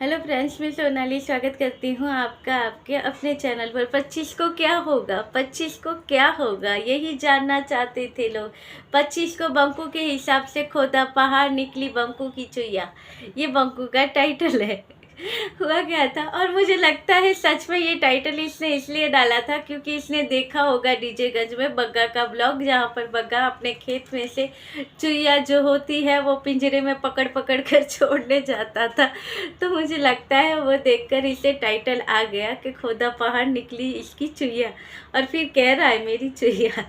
Hello friends, मैं सोनाली स्वागत करती हूँ आपका आपके अपने चैनल पर। 25 को क्या होगा, 25 को क्या होगा, यही जानना चाहते थे लोग। 25 को बंकू के हिसाब से खोदा पहाड़, निकली बंकू की चुईया। ये बंकू का टाइटल है। हुआ क्या था, और मुझे लगता है सच में ये टाइटल इसने इसलिए डाला था क्योंकि इसने देखा होगा डीजेगंज में बग्गा का ब्लॉग, जहाँ पर बग्गा अपने खेत में से चुईया जो होती है वो पिंजरे में पकड़ पकड़ कर छोड़ने जाता था। तो मुझे लगता है वो देखकर इसे टाइटल आ गया कि खोदा पहाड़, निकली इसकी चुईया, और फिर कह रहा है मेरी चुईया।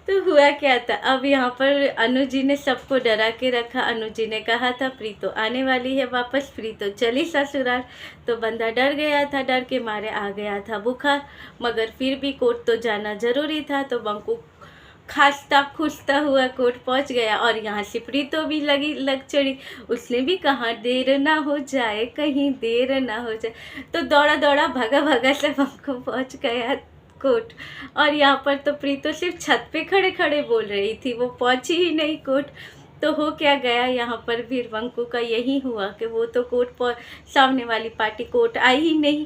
तो हुआ क्या था, अब यहाँ पर अनु जी ने सबको डरा के रखा। अनु जी ने कहा था प्रीतो आने वाली है वापस, प्रीतो चली ससुराल। तो बंदा डर गया था, डर के मारे आ गया था बुखार, मगर फिर भी कोर्ट तो जाना जरूरी था। तो बंकू खांसता खुसता हुआ कोर्ट पहुंच गया, और यहाँ से प्रीतो भी लग चढ़ी। उसने भी कहा देर ना हो जाए, कहीं देर ना हो जाए। तो दौड़ा दौड़ा भागा भागा से बंकू पहुंच गया कोर्ट। और यहाँ पर तो प्रीतो सिर्फ छत पे खड़े खड़े बोल रही थी, वो पहुंची ही नहीं कोर्ट। तो हो क्या गया, यहाँ पर भी बंकू का यही हुआ कि वो तो कोर्ट पर, सामने वाली पार्टी कोर्ट आई ही नहीं।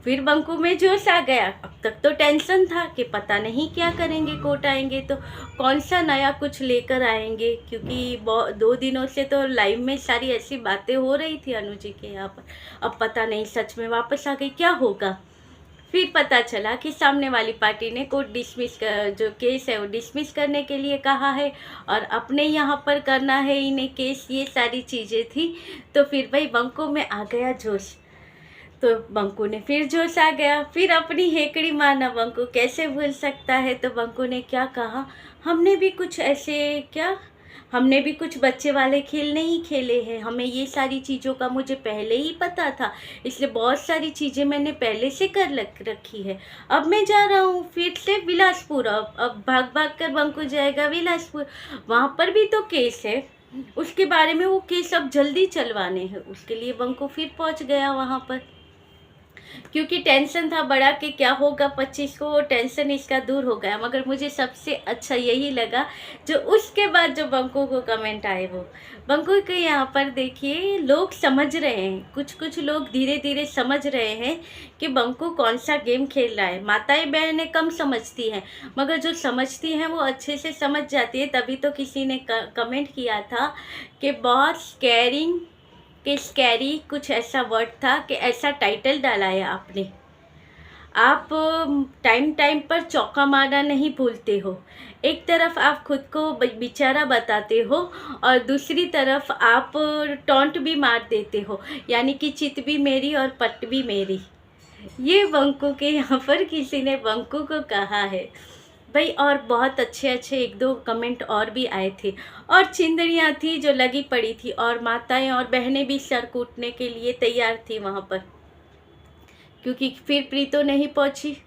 फिर बंकू में जोश आ गया। अब तक तो टेंशन था कि पता नहीं क्या करेंगे, कोर्ट आएंगे तो कौन सा नया कुछ लेकर आएंगे, क्योंकि 2 दिनों से तो लाइव में सारी ऐसी बातें हो रही थी अनु जी के यहाँ पर। अब पता नहीं सच में वापस आ गई, क्या होगा। फिर पता चला कि सामने वाली पार्टी ने कोर्ट डिसमिस कर, जो केस है वो डिसमिस करने के लिए कहा है, और अपने यहाँ पर करना है इन्हें केस, ये सारी चीज़ें थी। तो फिर भाई बंकू में आ गया जोश। तो बंकू ने फिर जोश आ गया, फिर अपनी हेकड़ी मारना बंकू कैसे भूल सकता है। तो बंकू ने क्या कहा, हमने भी कुछ ऐसे क्या, हमने भी कुछ बच्चे वाले खेल नहीं खेले हैं, हमें ये सारी चीज़ों का मुझे पहले ही पता था, इसलिए बहुत सारी चीज़ें मैंने पहले से कर रखी है। अब मैं जा रहा हूँ फिर से बिलासपुर। अब भाग भाग कर बंकू जाएगा बिलासपुर, वहाँ पर भी तो केस है, उसके बारे में वो केस अब जल्दी चलवाने हैं, उसके लिए बंकू फिर पहुँच गया वहाँ पर। क्योंकि टेंशन था बड़ा कि क्या होगा 25 को, वो टेंशन इसका दूर हो गया। मगर मुझे सबसे अच्छा यही लगा जो उसके बाद जो बंकू को कमेंट आए, वो बंकू के यहाँ पर देखिए लोग समझ रहे हैं, कुछ कुछ लोग धीरे धीरे समझ रहे हैं कि बंकू कौन सा गेम खेल रहा है। माताएं बहनें कम समझती हैं, मगर जो समझती हैं वो अच्छे से समझ जाती है। तभी तो किसी ने कमेंट किया था कि बहुत स्कैरिंग, कि स्कैरी कुछ ऐसा वर्ड था, कि ऐसा टाइटल डाला है आपने। आप टाइम टाइम पर चौका मारना नहीं भूलते हो। एक तरफ आप खुद को बेचारा बताते हो, और दूसरी तरफ आप टॉन्ट भी मार देते हो, यानी कि चित भी मेरी और पट भी मेरी। ये बंकू के यहाँ पर किसी ने बंकू को कहा है भाई। और बहुत अच्छे अच्छे 1-2 कमेंट और भी आए थे, और चिंदड़ियाँ थी जो लगी पड़ी थी, और माताएं और बहनें भी सर कूटने के लिए तैयार थी वहाँ पर, क्योंकि फिर प्रीतो नहीं पहुँची।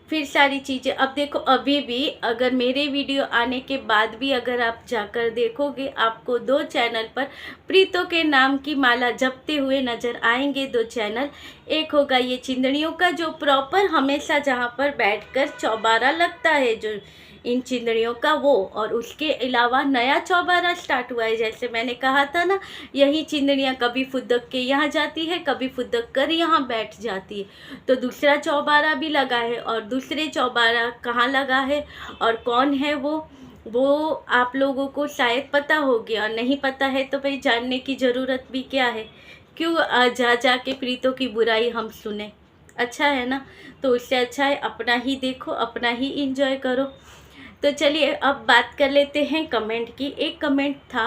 फिर सारी चीज़ें, अब देखो अभी भी अगर मेरे वीडियो आने के बाद भी अगर आप जाकर देखोगे, आपको 2 चैनल पर प्रीतो के नाम की माला जपते हुए नज़र आएंगे। 2 चैनल, एक होगा ये चिंदड़ियों का जो प्रॉपर हमेशा जहाँ पर बैठकर चौबारा लगता है, जो इन चिंदड़ियों का वो, और उसके अलावा नया चौबारा स्टार्ट हुआ है। जैसे मैंने कहा था ना, यही चिंदड़ियाँ कभी फुदक के यहाँ जाती है, कभी फुदक कर यहाँ बैठ जाती है। तो दूसरा चौबारा भी लगा है, और दूसरे चौबारा कहाँ लगा है और कौन है वो आप लोगों को शायद पता हो गया, और नहीं पता है तो भाई जानने की ज़रूरत भी क्या है। क्यों जा जा के प्रीतों की बुराई हम सुने, अच्छा है ना। तो उससे अच्छा है अपना ही देखो, अपना ही इंजॉय करो। तो चलिए अब बात कर लेते हैं कमेंट की। एक कमेंट था,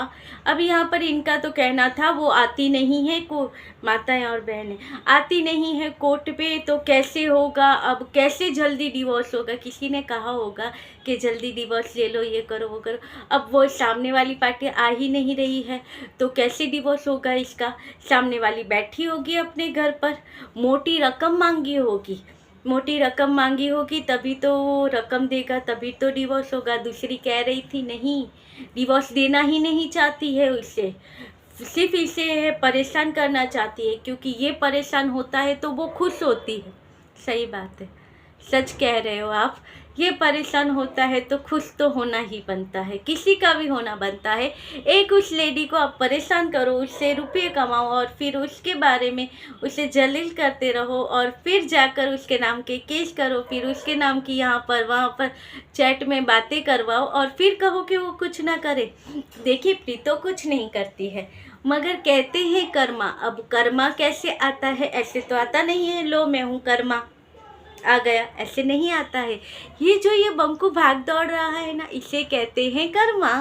अब यहाँ पर इनका तो कहना था वो आती नहीं है को, माताएं और बहनें आती नहीं है कोर्ट पे, तो कैसे होगा, अब कैसे जल्दी डिवोर्स होगा। किसी ने कहा होगा कि जल्दी डिवोर्स ले लो, ये करो वो करो। अब वो सामने वाली पार्टी आ ही नहीं रही है, तो कैसे डिवोर्स होगा इसका। सामने वाली बैठी होगी अपने घर पर, मोटी रकम मांगी होगी, मोटी रकम मांगी होगी, तभी तो रकम देगा, तभी तो डिवोर्स होगा। दूसरी कह रही थी नहीं, डिवोर्स देना ही नहीं चाहती है उससे, सिर्फ इसे परेशान करना चाहती है, क्योंकि ये परेशान होता है तो वो खुश होती है। सही बात है, सच कह रहे हो आप। ये परेशान होता है तो खुश तो होना ही बनता है, किसी का भी होना बनता है। एक उस लेडी को आप परेशान करो, उससे रुपये कमाओ और फिर उसके बारे में उसे जलील करते रहो और फिर जाकर उसके नाम के केस करो, फिर उसके नाम की यहाँ पर वहाँ पर चैट में बातें करवाओ और फिर कहो कि वो कुछ ना करे। देखिए प्रीतो कुछ नहीं करती है, मगर कहते हैं कर्मा। अब कर्मा कैसे आता है? ऐसे तो आता नहीं है, लो मैं हूँ कर्मा आ गया, ऐसे नहीं आता है। ये बंकू भाग दौड़ रहा है ना, इसे कहते हैं कर्मा।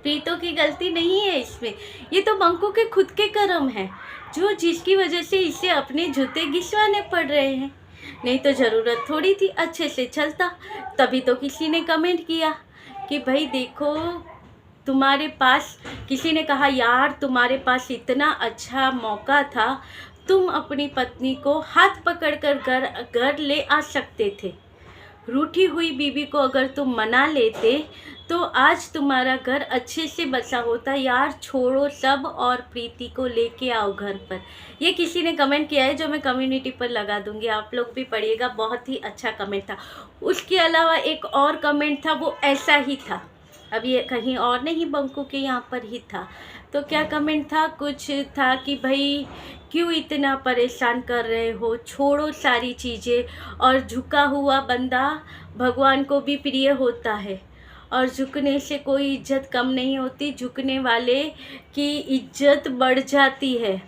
प्रीतो की गलती नहीं है इसमें, ये तो बंकू के खुद के कर्म है, जो जिसकी वजह से इसे अपने जूते घिसवाने पड़ रहे हैं। नहीं तो ज़रूरत थोड़ी थी, अच्छे से चलता। तभी तो किसी ने कमेंट किया कि भाई देखो तुम्हारे पास, किसी ने कहा यार तुम्हारे पास इतना अच्छा मौका था, तुम अपनी पत्नी को हाथ पकड़कर घर ले आ सकते थे। रूठी हुई बीवी को अगर तुम मना लेते तो आज तुम्हारा घर अच्छे से बसा होता। यार छोड़ो सब और प्रीति को लेके आओ घर पर। ये किसी ने कमेंट किया है, जो मैं कम्युनिटी पर लगा दूंगी, आप लोग भी पढ़िएगा। बहुत ही अच्छा कमेंट था। उसके अलावा एक और कमेंट था, वो ऐसा ही था। अब ये कहीं और नहीं, बंकू के यहाँ पर ही था। तो क्या कमेंट था? कुछ था कि भाई क्यों इतना परेशान कर रहे हो, छोड़ो सारी चीज़ें। और झुका हुआ बंदा भगवान को भी प्रिय होता है, और झुकने से कोई इज्जत कम नहीं होती, झुकने वाले की इज्जत बढ़ जाती है।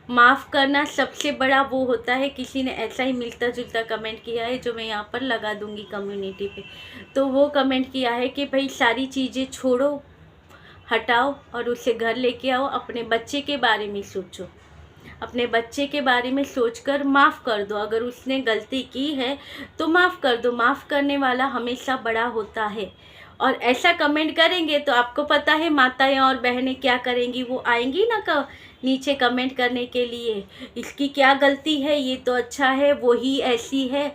माफ़ करना सबसे बड़ा वो होता है। किसी ने ऐसा ही मिलता जुलता कमेंट किया है, जो मैं यहाँ पर लगा दूँगी कम्युनिटी पे। तो वो कमेंट किया है कि भाई सारी चीज़ें छोड़ो, हटाओ और उसे घर लेके आओ, अपने बच्चे के बारे में सोचो, अपने बच्चे के बारे में सोचकर माफ़ कर दो। अगर उसने गलती की है तो माफ़ कर दो, माफ़ करने वाला हमेशा बड़ा होता है। और ऐसा कमेंट करेंगे तो आपको पता है माताएं और बहनें क्या करेंगी, वो आएंगी ना नीचे कमेंट करने के लिए, इसकी क्या गलती है, ये तो अच्छा है, वो ही ऐसी है,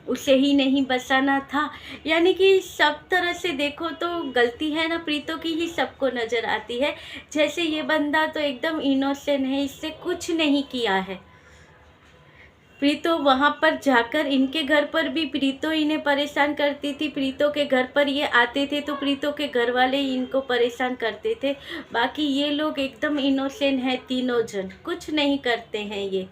उसे ही नहीं बसाना था। यानी कि सब तरह से देखो तो गलती है ना प्रीतो की ही सबको नज़र आती है। जैसे ये बंदा तो एकदम इनोसेंट है, इससे कुछ नहीं किया है। प्रीतो वहाँ पर जाकर, इनके घर पर भी प्रीतो इन्हें परेशान करती थी। प्रीतो के घर पर ये आते थे तो प्रीतो के घर वाले इनको परेशान करते थे। बाकी ये लोग एकदम इनोसेंट हैं, तीनों जन कुछ नहीं करते हैं, ये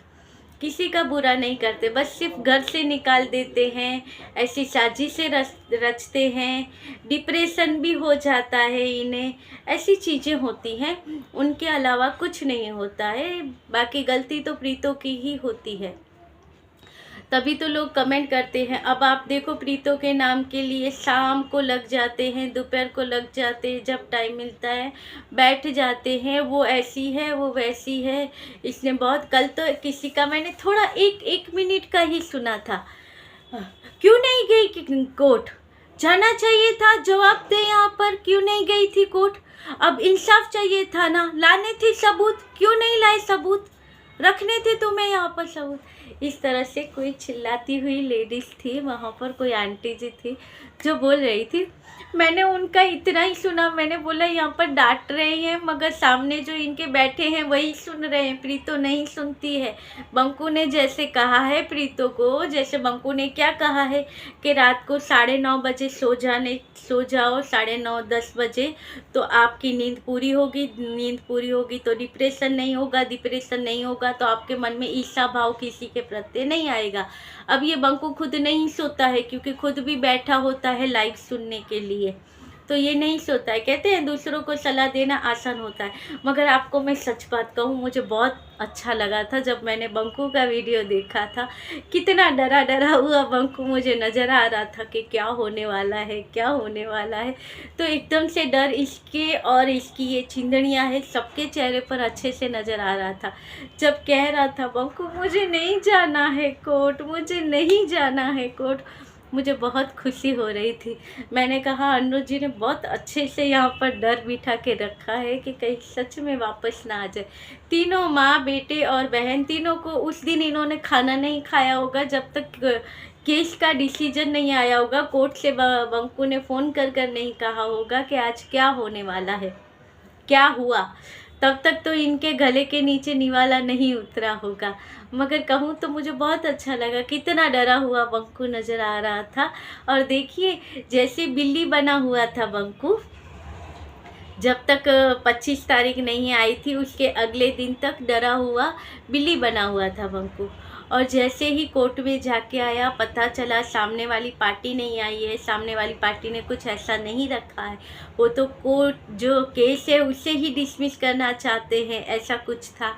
किसी का बुरा नहीं करते, बस सिर्फ घर से निकाल देते हैं, ऐसी साजिशें रचते हैं, डिप्रेशन भी हो जाता है इन्हें, ऐसी चीज़ें होती हैं। उनके अलावा कुछ नहीं होता है। बाकी गलती तो प्रीतो की ही होती है, तभी तो लोग कमेंट करते हैं। अब आप देखो प्रीतो के नाम के लिए शाम को लग जाते हैं, दोपहर को लग जाते हैं, जब टाइम मिलता है बैठ जाते हैं, वो ऐसी है, वो वैसी है। इसने बहुत, कल तो किसी का मैंने थोड़ा एक मिनट का ही सुना था, क्यों नहीं गई कोर्ट, जाना चाहिए था, जवाब दे यहाँ पर, क्यों नहीं गई थी कोर्ट, अब इंसाफ चाहिए था ना, लाने थे सबूत, क्यों नहीं लाए सबूत, रखने थे तुम्हें यहाँ पर सबूत। इस तरह से कोई चिल्लाती हुई लेडीज़ थी वहाँ पर, कोई आंटी जी थी जो बोल रही थी। मैंने उनका इतना ही सुना, मैंने बोला यहाँ पर डांट रही हैं, मगर सामने जो इनके बैठे हैं वही सुन रहे हैं, प्रीतो नहीं सुनती है। बंकू ने जैसे कहा है प्रीतो को, जैसे बंकू ने क्या कहा है कि रात को 9:30 बजे सो जाओ, 9:30 10 बजे तो आपकी नींद पूरी होगी, नींद पूरी होगी तो डिप्रेशन नहीं होगा, डिप्रेशन नहीं होगा तो आपके मन में ईर्ष्या भाव किसी के प्रति नहीं आएगा। अब ये बंकू खुद नहीं सोता है, क्योंकि खुद भी बैठा होता है लाइव सुनने के लिए, तो ये नहीं सोता है। कहते हैं दूसरों को सलाह देना आसान होता है, मगर आपको मैं सच बात कहूँ, मुझे बहुत अच्छा लगा था जब मैंने बंकू का वीडियो देखा था। कितना डरा डरा हुआ बंकू मुझे नज़र आ रहा था कि क्या होने वाला है, क्या होने वाला है। तो एकदम से डर इसके और इसकी ये चिंदड़ियाँ है सबके चेहरे पर अच्छे से नज़र आ रहा था। जब कह रहा था बंकू मुझे नहीं जाना है कोर्ट, मुझे नहीं जाना है कोर्ट, मुझे बहुत खुशी हो रही थी। मैंने कहा अनु जी ने बहुत अच्छे से यहाँ पर डर बिठा के रखा है कि कहीं सच में वापस ना आ जाए। तीनों माँ, बेटे और बहन, तीनों को उस दिन इन्होंने खाना नहीं खाया होगा जब तक केस का डिसीजन नहीं आया होगा। कोर्ट से बंकू ने फ़ोन कर नहीं कहा होगा कि आज क्या होने वाला है, क्या हुआ। तब तक तो इनके गले के नीचे निवाला नहीं उतरा होगा। मगर कहूँ तो मुझे बहुत अच्छा लगा, कितना डरा हुआ बंकू नज़र आ रहा था। और देखिए जैसे बिल्ली बना हुआ था बंकू, जब तक 25 तारीख नहीं आई थी उसके अगले दिन तक डरा हुआ बिल्ली बना हुआ था बंकू। और जैसे ही कोर्ट में जाके आया, पता चला सामने वाली पार्टी नहीं आई है, सामने वाली पार्टी ने कुछ ऐसा नहीं रखा है, वो तो कोर्ट जो केस है उसे ही डिसमिस करना चाहते हैं, ऐसा कुछ था।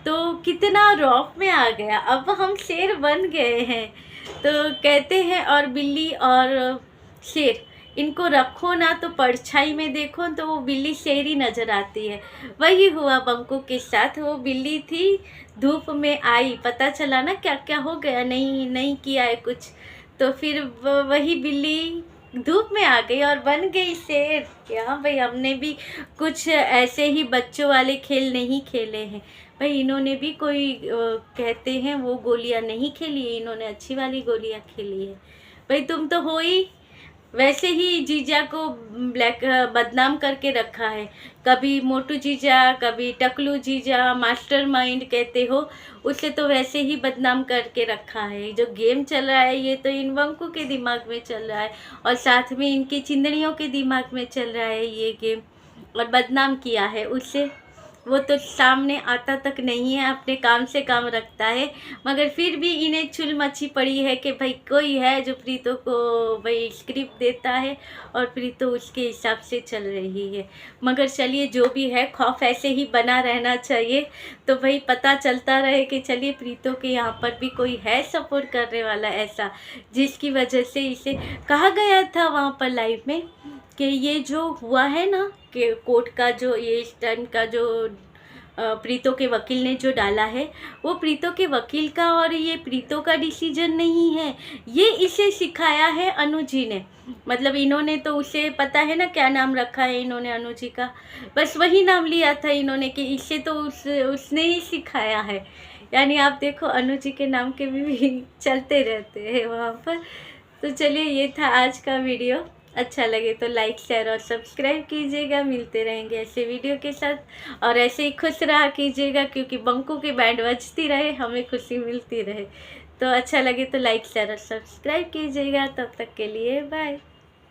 तो कितना रौब में आ गया, अब हम शेर बन गए हैं। तो कहते हैं और बिल्ली और शेर, इनको रखो ना तो परछाई में देखो तो वो बिल्ली शेर ही नज़र आती है। वही हुआ बंकू के साथ, वो बिल्ली थी, धूप में आई, पता चला ना क्या क्या हो गया, नहीं नहीं किया है कुछ, तो फिर वही बिल्ली धूप में आ गई और बन गई शेर। क्या भाई, हमने भी कुछ ऐसे ही बच्चों वाले खेल नहीं खेले हैं भाई, इन्होंने भी कोई कहते हैं वो गोलियां नहीं खेली है, इन्होंने अच्छी वाली गोलियां खेली है। भाई तुम तो हो ही वैसे ही जीजा को ब्लैक बदनाम करके रखा है, कभी मोटू जीजा, कभी टकलू जीजा, मास्टरमाइंड कहते हो, उसे तो वैसे ही बदनाम करके रखा है। जो गेम चल रहा है ये तो इन बंकू के दिमाग में चल रहा है और साथ में इनकी चिंदड़ियों के दिमाग में चल रहा है ये गेम, और बदनाम किया है उसे। वो तो सामने आता तक नहीं है, अपने काम से काम रखता है, मगर फिर भी इन्हें चुल मची पड़ी है कि भाई कोई है जो प्रीतो को भाई स्क्रिप्ट देता है और प्रीतो उसके हिसाब से चल रही है। मगर चलिए जो भी है, खौफ ऐसे ही बना रहना चाहिए, तो भाई पता चलता रहे कि चलिए प्रीतो के यहाँ पर भी कोई है सपोर्ट करने वाला ऐसा, जिसकी वजह से इसे कहा गया था वहाँ पर लाइव में कि ये जो हुआ है ना, कि कोर्ट का जो ये स्टैंड का जो प्रीतो के वकील ने जो डाला है, वो प्रीतो के वकील का और ये प्रीतो का डिसीजन नहीं है, ये इसे सिखाया है अनु जी ने। मतलब इन्होंने तो उसे पता है ना क्या नाम रखा है इन्होंने अनु जी का, बस वही नाम लिया था इन्होंने कि इसे तो उसने ही सिखाया है। यानी आप देखो अनु जी के नाम के भी चलते रहते हैं वहाँ पर। तो चलिए ये था आज का वीडियो, अच्छा लगे तो लाइक शेयर और सब्सक्राइब कीजिएगा। मिलते रहेंगे ऐसे वीडियो के साथ और ऐसे ही खुश रहा कीजिएगा, क्योंकि बंकू की बैंड बजती रहे, हमें खुशी मिलती रहे। तो अच्छा लगे तो लाइक शेयर और सब्सक्राइब कीजिएगा। तब तक के लिए बाय।